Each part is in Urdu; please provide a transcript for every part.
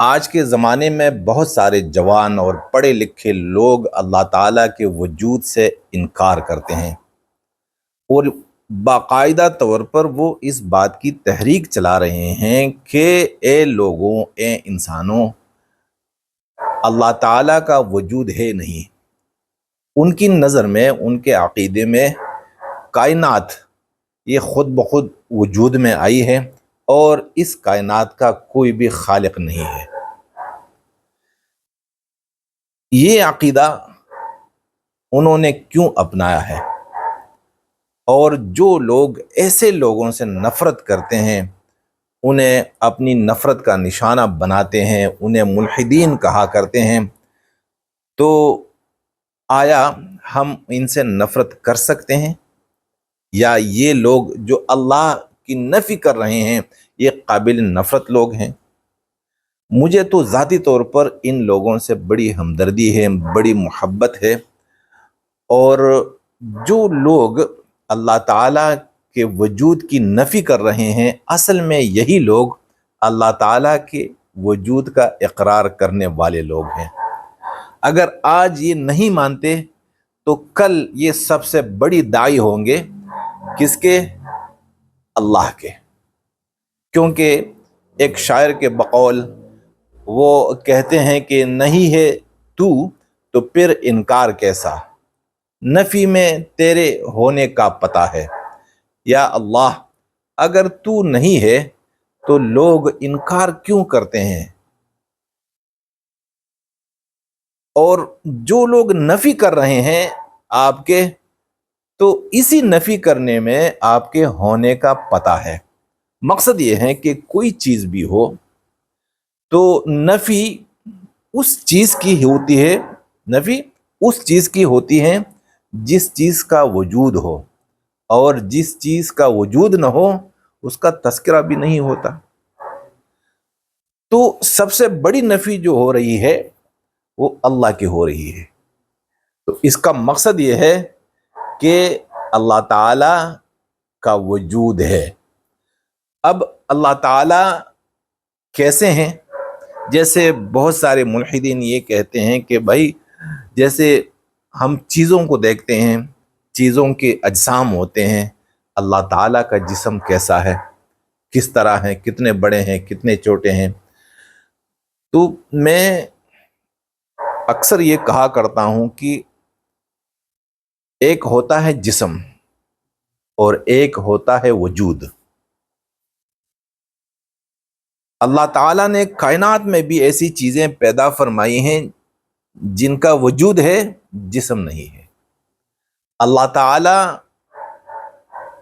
آج کے زمانے میں بہت سارے جوان اور پڑھے لکھے لوگ اللہ تعالیٰ کے وجود سے انکار کرتے ہیں، اور باقاعدہ طور پر وہ اس بات کی تحریک چلا رہے ہیں کہ اے لوگوں، اے انسانوں، اللہ تعالیٰ کا وجود ہے نہیں۔ ان کی نظر میں، ان کے عقیدے میں کائنات یہ خود بخود وجود میں آئی ہے، اور اس کائنات کا کوئی بھی خالق نہیں ہے۔ یہ عقیدہ انہوں نے کیوں اپنایا ہے؟ اور جو لوگ ایسے لوگوں سے نفرت کرتے ہیں، انہیں اپنی نفرت کا نشانہ بناتے ہیں، انہیں ملحدین کہا کرتے ہیں، تو آیا ہم ان سے نفرت کر سکتے ہیں؟ یا یہ لوگ جو اللہ کی نفی کر رہے ہیں یہ قابل نفرت لوگ ہیں؟ مجھے تو ذاتی طور پر ان لوگوں سے بڑی ہمدردی ہے، بڑی محبت ہے، اور جو لوگ اللہ تعالیٰ کے وجود کی نفی کر رہے ہیں، اصل میں یہی لوگ اللہ تعالیٰ کے وجود کا اقرار کرنے والے لوگ ہیں۔ اگر آج یہ نہیں مانتے تو کل یہ سب سے بڑی داعی ہوں گے، کس کے؟ اللہ کے۔ کیونکہ ایک شاعر کے بقول وہ کہتے ہیں کہ نہیں ہے تو پھر انکار کیسا، نفی میں تیرے ہونے کا پتہ ہے۔ یا اللہ، اگر تو نہیں ہے تو لوگ انکار کیوں کرتے ہیں؟ اور جو لوگ نفی کر رہے ہیں آپ کے، تو اسی نفی کرنے میں آپ کے ہونے کا پتہ ہے۔ مقصد یہ ہے کہ کوئی چیز بھی ہو تو نفی اس چیز کی ہوتی ہے، نفی اس چیز کی ہوتی ہے جس چیز کا وجود ہو، اور جس چیز کا وجود نہ ہو اس کا تذکرہ بھی نہیں ہوتا۔ تو سب سے بڑی نفی جو ہو رہی ہے وہ اللہ کی ہو رہی ہے۔ تو اس کا مقصد یہ ہے کہ اللہ تعالی کا وجود ہے۔ اب اللہ تعالی کیسے ہیں؟ جیسے بہت سارے ملحدین یہ کہتے ہیں کہ بھائی، جیسے ہم چیزوں کو دیکھتے ہیں، چیزوں کے اجسام ہوتے ہیں، اللہ تعالیٰ کا جسم کیسا ہے، کس طرح ہے، کتنے بڑے ہیں، کتنے چھوٹے ہیں۔ تو میں اکثر یہ کہا کرتا ہوں کہ ایک ہوتا ہے جسم اور ایک ہوتا ہے وجود۔ اللہ تعالیٰ نے کائنات میں بھی ایسی چیزیں پیدا فرمائی ہیں جن کا وجود ہے، جسم نہیں ہے۔ اللہ تعالیٰ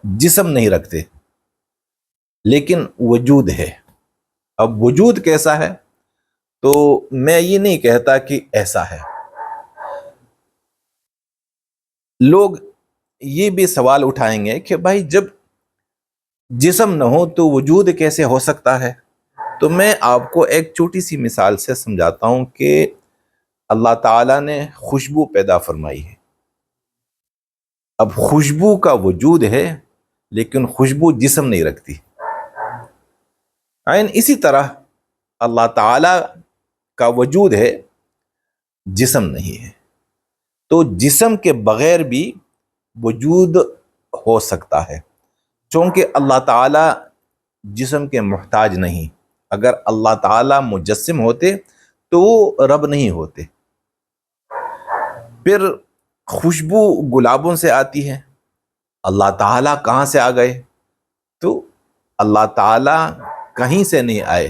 جسم نہیں رکھتے لیکن وجود ہے۔ اب وجود کیسا ہے؟ تو میں یہ نہیں کہتا کہ ایسا ہے۔ لوگ یہ بھی سوال اٹھائیں گے کہ بھائی، جب جسم نہ ہو تو وجود کیسے ہو سکتا ہے؟ تو میں آپ کو ایک چھوٹی سی مثال سے سمجھاتا ہوں کہ اللہ تعالیٰ نے خوشبو پیدا فرمائی ہے۔ اب خوشبو کا وجود ہے لیکن خوشبو جسم نہیں رکھتی۔ اسی طرح اللہ تعالیٰ کا وجود ہے، جسم نہیں ہے۔ تو جسم کے بغیر بھی وجود ہو سکتا ہے، چونکہ اللہ تعالیٰ جسم کے محتاج نہیں۔ اگر اللہ تعالیٰ مجسم ہوتے تو وہ رب نہیں ہوتے۔ پھر خوشبو گلابوں سے آتی ہے، اللہ تعالیٰ کہاں سے آ گئے؟ تو اللہ تعالیٰ کہیں سے نہیں آئے،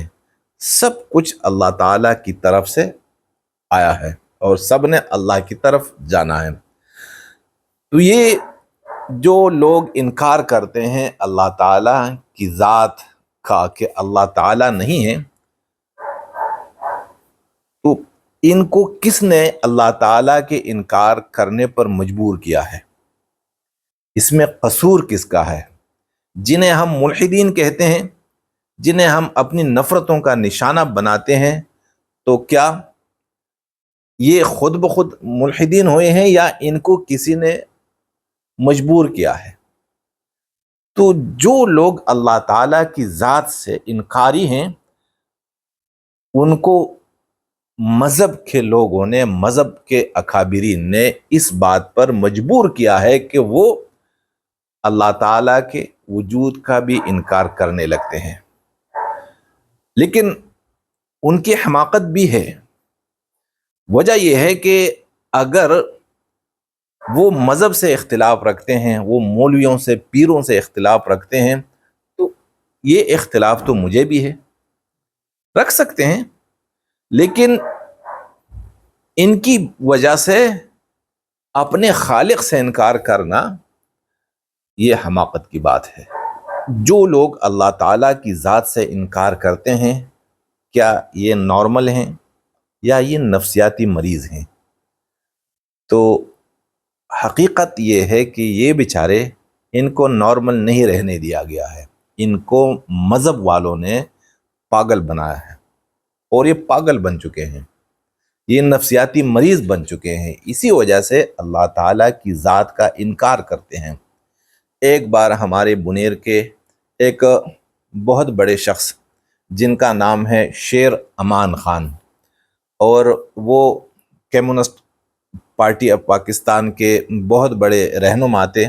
سب کچھ اللہ تعالیٰ کی طرف سے آیا ہے اور سب نے اللہ کی طرف جانا ہے۔ تو یہ جو لوگ انکار کرتے ہیں اللہ تعالیٰ کی ذات کا کہ اللہ تعالیٰ نہیں ہے، تو ان کو کس نے اللہ تعالیٰ کے انکار کرنے پر مجبور کیا ہے؟ اس میں قصور کس کا ہے؟ جنہیں ہم ملحدین کہتے ہیں، جنہیں ہم اپنی نفرتوں کا نشانہ بناتے ہیں، تو کیا یہ خود بخود ملحدین ہوئے ہیں یا ان کو کسی نے مجبور کیا ہے؟ تو جو لوگ اللہ تعالیٰ کی ذات سے انکاری ہیں ان کو مذہب کے لوگوں نے، مذہب کے اکابرین نے اس بات پر مجبور کیا ہے کہ وہ اللہ تعالیٰ کے وجود کا بھی انکار کرنے لگتے ہیں۔ لیکن ان کی حماقت بھی ہے۔ وجہ یہ ہے کہ اگر وہ مذہب سے اختلاف رکھتے ہیں، وہ مولویوں سے، پیروں سے اختلاف رکھتے ہیں، تو یہ اختلاف تو مجھے بھی ہے، رکھ سکتے ہیں، لیکن ان کی وجہ سے اپنے خالق سے انکار کرنا یہ حماقت کی بات ہے۔ جو لوگ اللہ تعالیٰ کی ذات سے انکار کرتے ہیں، کیا یہ نارمل ہیں یا یہ نفسیاتی مریض ہیں؟ تو حقیقت یہ ہے کہ یہ بیچارے، ان کو نارمل نہیں رہنے دیا گیا ہے، ان کو مذہب والوں نے پاگل بنایا ہے، اور یہ پاگل بن چکے ہیں، یہ نفسیاتی مریض بن چکے ہیں، اسی وجہ سے اللہ تعالیٰ کی ذات کا انکار کرتے ہیں۔ ایک بار ہمارے بنیر کے ایک بہت بڑے شخص جن کا نام ہے شیر امان خان، اور وہ کمیونسٹ پارٹی آف پاکستان کے بہت بڑے رہنما تھے،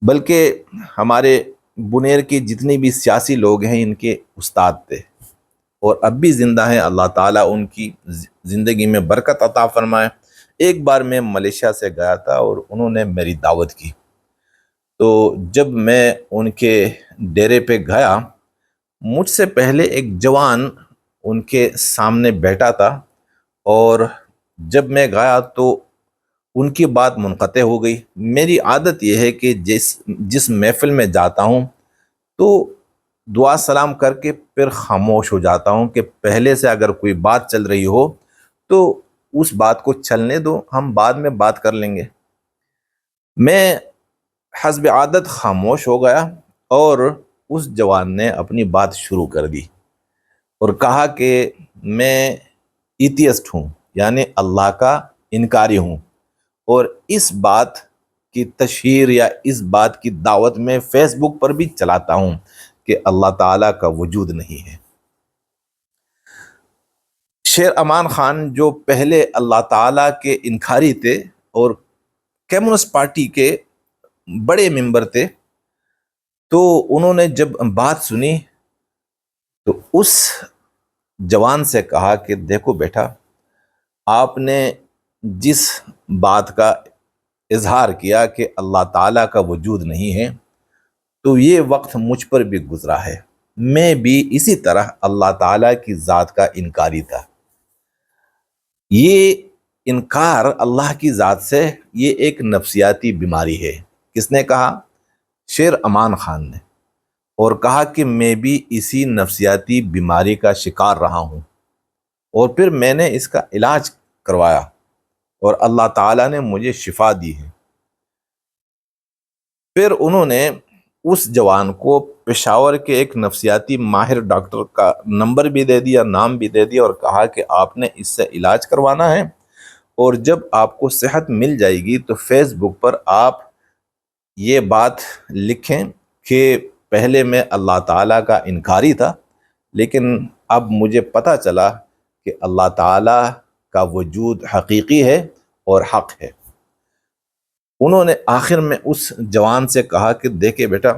بلکہ ہمارے بنیر کے جتنے بھی سیاسی لوگ ہیں ان کے استاد تھے، اور اب بھی زندہ ہیں۔ اللہ تعالیٰ ان کی زندگی میں برکت عطا فرمائے۔ ایک بار میں ملیشیا سے گیا تھا اور انہوں نے میری دعوت کی، تو جب میں ان کے ڈیرے پہ گیا، مجھ سے پہلے ایک جوان ان کے سامنے بیٹھا تھا، اور جب میں گیا تو ان کی بات منقطع ہو گئی۔ میری عادت یہ ہے کہ جس محفل میں جاتا ہوں تو دعا سلام کر کے پھر خاموش ہو جاتا ہوں، کہ پہلے سے اگر کوئی بات چل رہی ہو تو اس بات کو چلنے دو، ہم بعد میں بات کر لیں گے۔ میں حسب عادت خاموش ہو گیا، اور اس جوان نے اپنی بات شروع کر دی اور کہا کہ میں ایتھیسٹ ہوں، یعنی اللہ کا انکاری ہوں، اور اس بات کی تشہیر یا اس بات کی دعوت میں فیس بک پر بھی چلاتا ہوں کہ اللہ تعالیٰ کا وجود نہیں ہے۔ شیر امان خان جو پہلے اللہ تعالیٰ کے انکاری تھے اور کمیونسٹ پارٹی کے بڑے ممبر تھے، تو انہوں نے جب بات سنی تو اس جوان سے کہا کہ دیکھو بیٹا، آپ نے جس بات کا اظہار کیا کہ اللہ تعالیٰ کا وجود نہیں ہے، تو یہ وقت مجھ پر بھی گزرا ہے، میں بھی اسی طرح اللہ تعالیٰ کی ذات کا انکاری تھا۔ یہ انکار اللہ کی ذات سے یہ ایک نفسیاتی بیماری ہے۔ کس نے کہا؟ شیر امان خان نے، اور کہا کہ میں بھی اسی نفسیاتی بیماری کا شکار رہا ہوں، اور پھر میں نے اس کا علاج کروایا اور اللہ تعالیٰ نے مجھے شفا دی ہے۔ پھر انہوں نے اس جوان کو پشاور کے ایک نفسیاتی ماہر ڈاکٹر کا نمبر بھی دے دیا، نام بھی دے دیا، اور کہا کہ آپ نے اس سے علاج کروانا ہے، اور جب آپ کو صحت مل جائے گی تو فیس بک پر آپ یہ بات لکھیں کہ پہلے میں اللہ تعالیٰ کا انکاری تھا، لیکن اب مجھے پتہ چلا کہ اللہ تعالیٰ کا وجود حقیقی ہے اور حق ہے۔ انہوں نے آخر میں اس جوان سے کہا کہ دیکھیں بیٹا،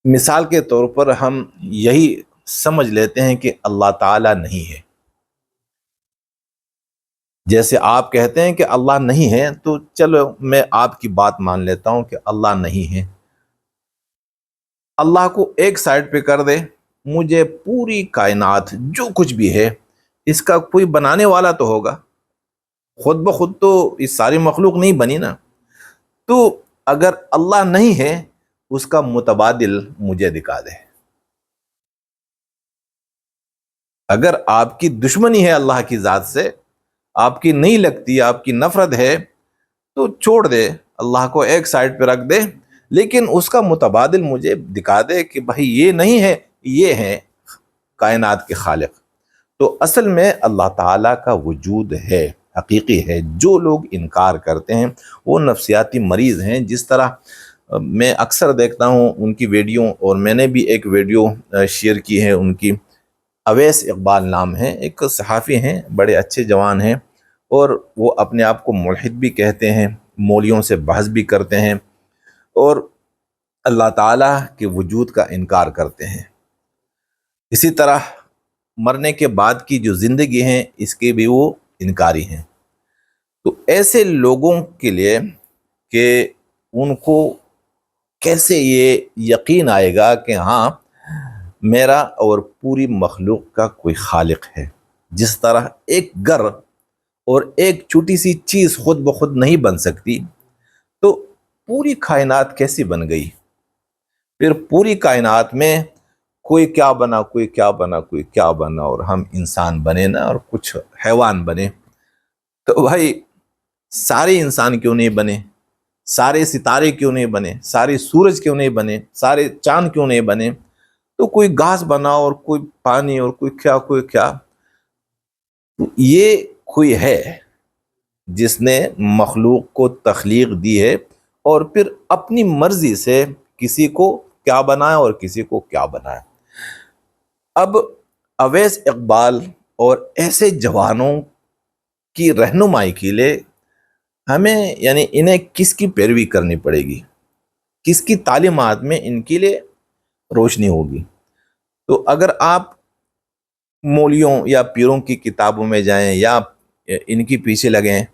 مثال کے طور پر ہم یہی سمجھ لیتے ہیں کہ اللہ تعالیٰ نہیں ہے، جیسے آپ کہتے ہیں کہ اللہ نہیں ہے، تو چلو میں آپ کی بات مان لیتا ہوں کہ اللہ نہیں ہے۔ اللہ کو ایک سائڈ پہ کر دے، مجھے پوری کائنات جو کچھ بھی ہے اس کا کوئی بنانے والا تو ہوگا، خود بخود تو اس ساری مخلوق نہیں بنی نا۔ تو اگر اللہ نہیں ہے، اس کا متبادل مجھے دکھا دے۔ اگر آپ کی دشمنی ہے اللہ کی ذات سے، آپ کی نہیں لگتی، آپ کی نفرت ہے، تو چھوڑ دے، اللہ کو ایک سائڈ پہ رکھ دے، لیکن اس کا متبادل مجھے دکھا دے کہ بھائی یہ نہیں ہے، یہ ہے کائنات کے خالق۔ تو اصل میں اللہ تعالیٰ کا وجود ہے، حقیقی ہے۔ جو لوگ انکار کرتے ہیں وہ نفسیاتی مریض ہیں، جس طرح میں اکثر دیکھتا ہوں ان کی ویڈیو، اور میں نے بھی ایک ویڈیو شیئر کی ہے ان کی۔ اویس اقبال نام ہے، ایک صحافی ہیں، بڑے اچھے جوان ہیں، اور وہ اپنے آپ کو ملحد بھی کہتے ہیں، مولیوں سے بحث بھی کرتے ہیں، اور اللہ تعالیٰ کے وجود کا انکار کرتے ہیں۔ اسی طرح مرنے کے بعد کی جو زندگی ہے اس کے بھی وہ انکاری ہیں۔ تو ایسے لوگوں کے لیے کہ ان کو کیسے یہ یقین آئے گا کہ ہاں میرا اور پوری مخلوق کا کوئی خالق ہے۔ جس طرح ایک گھر اور ایک چھوٹی سی چیز خود بخود نہیں بن سکتی، تو پوری کائنات کیسی بن گئی؟ پھر پوری کائنات میں کوئی کیا بنا، کوئی کیا بنا، کوئی کیا بنا، اور ہم انسان بنے نا، اور کچھ حیوان بنے۔ تو بھائی سارے انسان کیوں نہیں بنے؟ سارے ستارے کیوں نہیں بنے؟ سارے سورج کیوں نہیں بنے؟ سارے چاند کیوں نہیں بنے؟ تو کوئی گھاس بنا، اور کوئی پانی، اور کوئی کیا، کوئی کیا۔ یہ کوئی ہے جس نے مخلوق کو تخلیق دی ہے، اور پھر اپنی مرضی سے کسی کو کیا بنایا اور کسی کو کیا بنایا۔ اب اویس اقبال اور ایسے جوانوں کی رہنمائی کے لیے ہمیں یعنی انہیں کس کی پیروی کرنی پڑے گی؟ کس کی تعلیمات میں ان کے لیے روشنی ہوگی؟ تو اگر آپ مولیوں یا پیروں کی کتابوں میں جائیں یا ان کی پیچھے لگیں،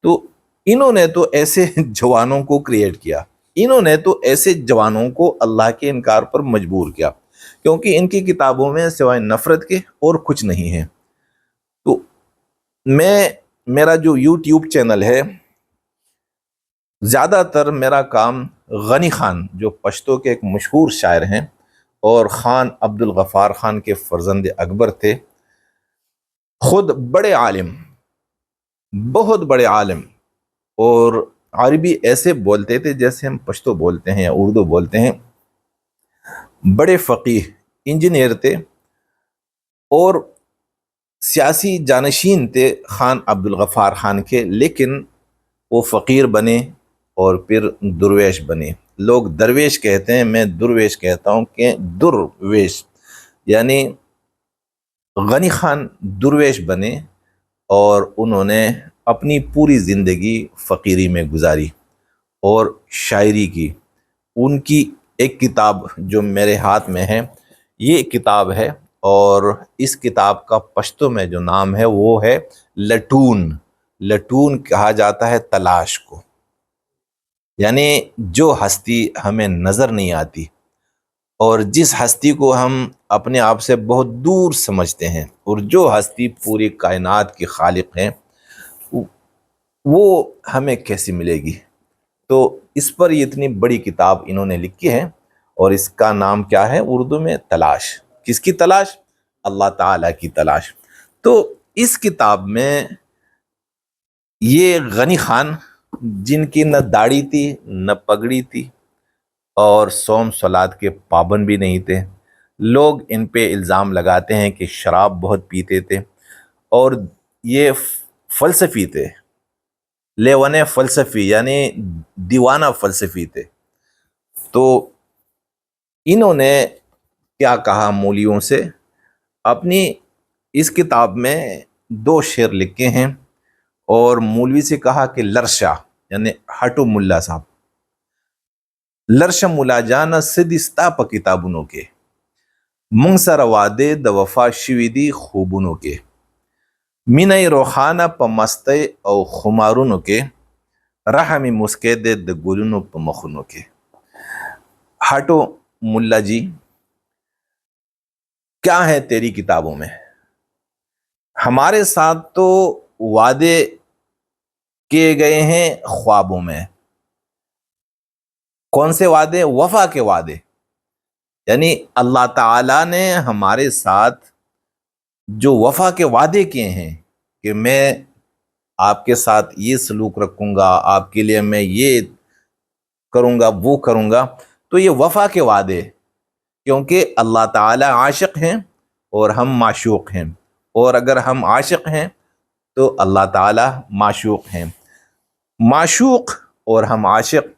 تو انہوں نے تو ایسے جوانوں کو کریٹ کیا، انہوں نے تو ایسے جوانوں کو اللہ کے انکار پر مجبور کیا، کیونکہ ان کی کتابوں میں سوائے نفرت کے اور کچھ نہیں ہے۔ تو میرا جو یوٹیوب چینل ہے، زیادہ تر میرا کام غنی خان جو پشتو کے ایک مشہور شاعر ہیں اور خان عبد الغفار خان کے فرزند اکبر تھے، خود بڑے عالم، بہت بڑے عالم، اور عربی ایسے بولتے تھے جیسے ہم پشتو بولتے ہیں یا اردو بولتے ہیں، بڑے فقیہ، انجینئر تھے، اور سیاسی جانشین تھے خان عبد الغفار خان کے، لیکن وہ فقیر بنے اور پھر درویش بنے۔ لوگ درویش کہتے ہیں، میں درویش کہتا ہوں کہ درویش، یعنی غنی خان درویش بنے، اور انہوں نے اپنی پوری زندگی فقیری میں گزاری اور شاعری کی۔ ان کی ایک کتاب جو میرے ہاتھ میں ہے، یہ کتاب ہے، اور اس کتاب کا پشتو میں جو نام ہے وہ ہے لٹون۔ لٹون کہا جاتا ہے تلاش کو، یعنی جو ہستی ہمیں نظر نہیں آتی، اور جس ہستی کو ہم اپنے آپ سے بہت دور سمجھتے ہیں، اور جو ہستی پوری کائنات کی خالق ہیں، وہ ہمیں کیسی ملے گی؟ تو اس پر یہ اتنی بڑی کتاب انہوں نے لکھی ہے، اور اس کا نام کیا ہے اردو میں؟ تلاش۔ کس کی تلاش؟ اللہ تعالیٰ کی تلاش۔ تو اس کتاب میں یہ غنی خان، جن کی نہ داڑھی تھی نہ پگڑی تھی، اور صوم صلات کے پابند بھی نہیں تھے، لوگ ان پہ الزام لگاتے ہیں کہ شراب بہت پیتے تھے، اور یہ فلسفی تھے، لیونے فلسفی، یعنی دیوانہ فلسفی تھے۔ تو انہوں نے کیا کہا مولیوں سے؟ اپنی اس کتاب میں 2 شعر لکھے ہیں، اور مولوی سے کہا کہ لرشا، یعنی ہٹو ملا صاحب، لرشا ملا جانا سدستا پا کتابونو کے، منگ سر وادے د وفا شوی دی خوبونو کے، مینای روخانه په مستی او خمارونو کې، رحمی مسکے دے د گلونو په مخونو کې۔ ہٹو ملا جی، کیا ہے تیری کتابوں میں؟ ہمارے ساتھ تو وعدے کیے گئے ہیں خوابوں میں۔ کون سے وعدے؟ وفا کے وعدے، یعنی اللہ تعالیٰ نے ہمارے ساتھ جو وفا کے وعدے کیے ہیں کہ میں آپ کے ساتھ یہ سلوک رکھوں گا، آپ کے لیے میں یہ کروں گا، وہ کروں گا، تو یہ وفا کے وعدے، کیونکہ اللہ تعالیٰ عاشق ہیں اور ہم معشوق ہیں، اور اگر ہم عاشق ہیں تو اللہ تعالیٰ معشوق ہیں، معشوق اور ہم عاشق،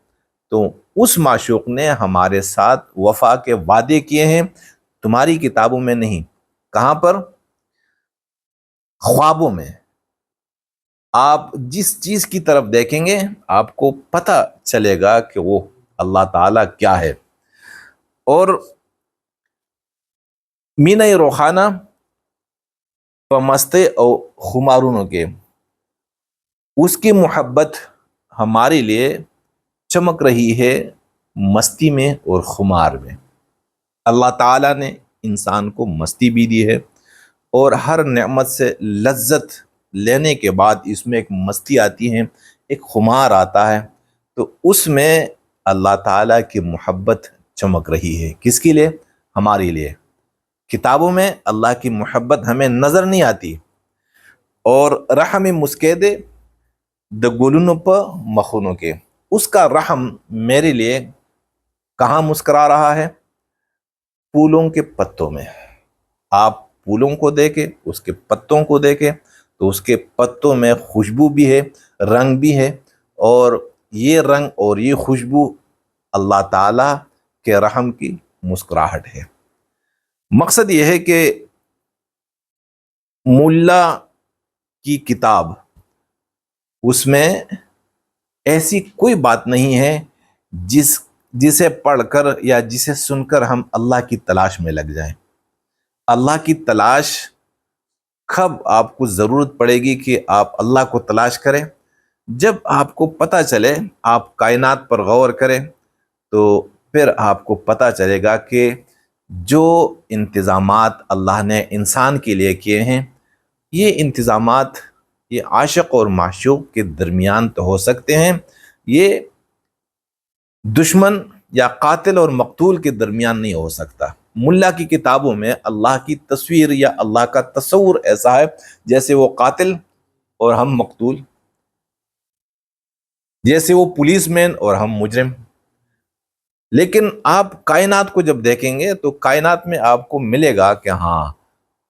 تو اس معشوق نے ہمارے ساتھ وفا کے وعدے کیے ہیں، تمہاری کتابوں میں نہیں۔ کہاں پر؟ خوابوں میں۔ آپ جس چیز کی طرف دیکھیں گے آپ کو پتہ چلے گا کہ وہ اللہ تعالیٰ کیا ہے۔ اور مینہ روخانہ پمستے او خمارونوں کے، اس کی محبت ہمارے لیے چمک رہی ہے مستی میں اور خمار میں۔ اللہ تعالیٰ نے انسان کو مستی بھی دی ہے، اور ہر نعمت سے لذت لینے کے بعد اس میں ایک مستی آتی ہے، ایک خمار آتا ہے، تو اس میں اللہ تعالیٰ کی محبت چمک رہی ہے۔ کس کے لیے؟ ہمارے لیے۔ کتابوں میں اللہ کی محبت ہمیں نظر نہیں آتی، اور رحم مسکیدے دگولن پا مخونوں کے، اس کا رحم میرے لیے کہاں مسکرا رہا ہے؟ پھولوں کے پتوں میں۔ آپ پھولوں کو دیکھیں، اس کے پتوں کو دیکھیں، تو اس کے پتوں میں خوشبو بھی ہے، رنگ بھی ہے، اور یہ رنگ اور یہ خوشبو اللہ تعالیٰ کے رحم کی مسکراہٹ ہے۔ مقصد یہ ہے کہ ملا کی کتاب، اس میں ایسی کوئی بات نہیں ہے جسے پڑھ کر یا جسے سن کر ہم اللہ کی تلاش میں لگ جائیں۔ اللہ کی تلاش کب آپ کو ضرورت پڑے گی کہ آپ اللہ کو تلاش کریں؟ جب آپ کو پتہ چلے، آپ کائنات پر غور کریں، تو پھر آپ کو پتہ چلے گا کہ جو انتظامات اللہ نے انسان کے لیے کیے ہیں، یہ انتظامات یہ عاشق اور معشوق کے درمیان تو ہو سکتے ہیں، یہ دشمن یا قاتل اور مقتول کے درمیان نہیں ہو سکتا۔ ملا کی کتابوں میں اللہ کی تصویر یا اللہ کا تصور ایسا ہے جیسے وہ قاتل اور ہم مقتول، جیسے وہ پولیس مین اور ہم مجرم۔ لیکن آپ کائنات کو جب دیکھیں گے تو کائنات میں آپ کو ملے گا کہ ہاں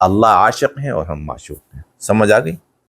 اللہ عاشق ہیں اور ہم معشوق ہیں۔ سمجھ آ گئی؟